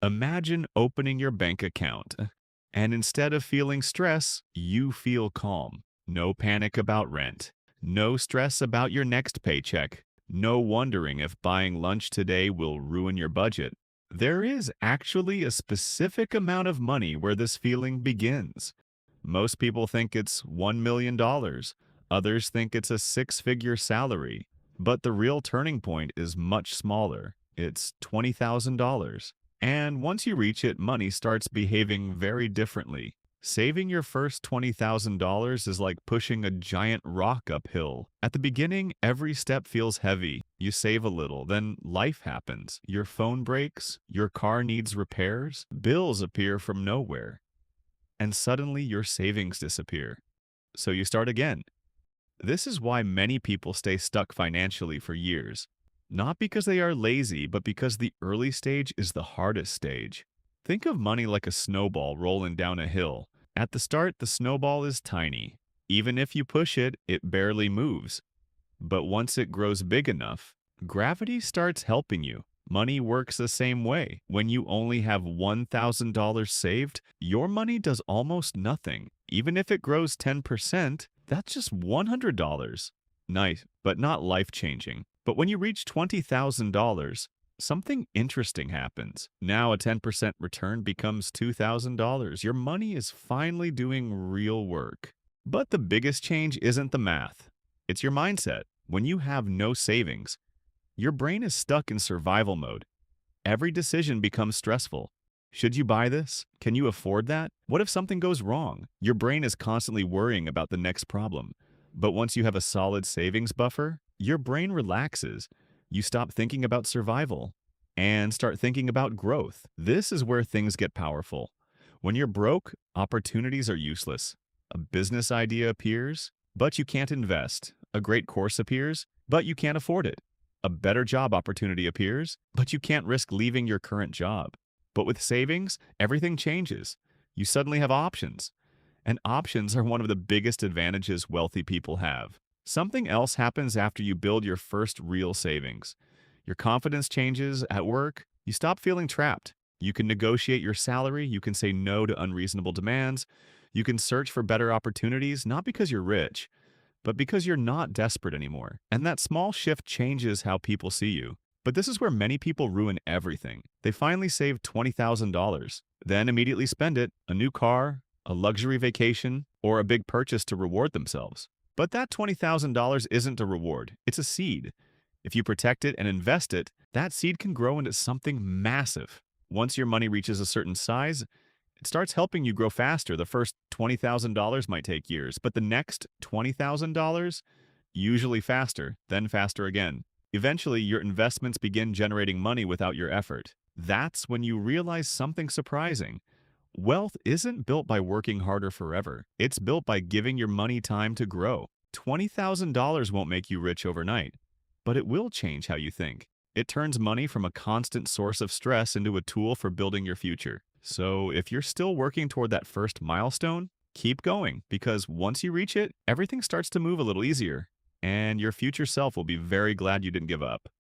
Imagine opening your bank account, and instead of feeling stress, you feel calm. No panic about rent, no stress about your next paycheck, no wondering if buying lunch today will ruin your budget. There is actually a specific amount of money where this feeling begins. Most people think it's $1 million, others think it's a six-figure salary, but the real turning point is much smaller. It's $20,000. And once you reach it, money starts behaving very differently. Saving your first $20,000 is like pushing a giant rock uphill. At the beginning, every step feels heavy. You save a little, then life happens. Your phone breaks, your car needs repairs, bills appear from nowhere, and suddenly your savings disappear. So you start again. This is why many people stay stuck financially for years. Not because they are lazy, but because the early stage is the hardest stage. Think of money like a snowball rolling down a hill. At the start, the snowball is tiny. Even if you push it, it barely moves. But once it grows big enough, gravity starts helping you. Money works the same way. When you only have $1,000 saved, your money does almost nothing. Even if it grows 10%, that's just $100. Nice, but not life-changing. But when you reach $20,000, something interesting happens. Now a 10% return becomes $2,000. Your money is finally doing real work. But the biggest change isn't the math. It's your mindset. When you have no savings, your brain is stuck in survival mode. Every decision becomes stressful. Should you buy this? Can you afford that? What if something goes wrong? Your brain is constantly worrying about the next problem. But once you have a solid savings buffer, your brain relaxes. You stop thinking about survival and start thinking about growth. This is where things get powerful. When you're broke, opportunities are useless. A business idea appears, but you can't invest. A great course appears, but you can't afford it. A better job opportunity appears, but you can't risk leaving your current job. But with savings, everything changes. You suddenly have options. And options are one of the biggest advantages wealthy people have. Something else happens after you build your first real savings. Your confidence changes at work. You stop feeling trapped. You can negotiate your salary. You can say no to unreasonable demands. You can search for better opportunities, not because you're rich, but because you're not desperate anymore. And that small shift changes how people see you. But this is where many people ruin everything. They finally save $20,000, then immediately spend it, a new car, a luxury vacation, or a big purchase to reward themselves. But that $20,000 isn't a reward, it's a seed. If you protect it and invest it, that seed can grow into something massive. Once your money reaches a certain size, it starts helping you grow faster. The first $20,000 might take years, but the next $20,000, usually faster, then faster again. Eventually, your investments begin generating money without your effort. That's when you realize something surprising. Wealth isn't built by working harder forever. It's built by giving your money time to grow. $20,000 won't make you rich overnight, but it will change how you think. It turns money from a constant source of stress into a tool for building your future. So if you're still working toward that first milestone, keep going, because once you reach it, everything starts to move a little easier, and your future self will be very glad you didn't give up.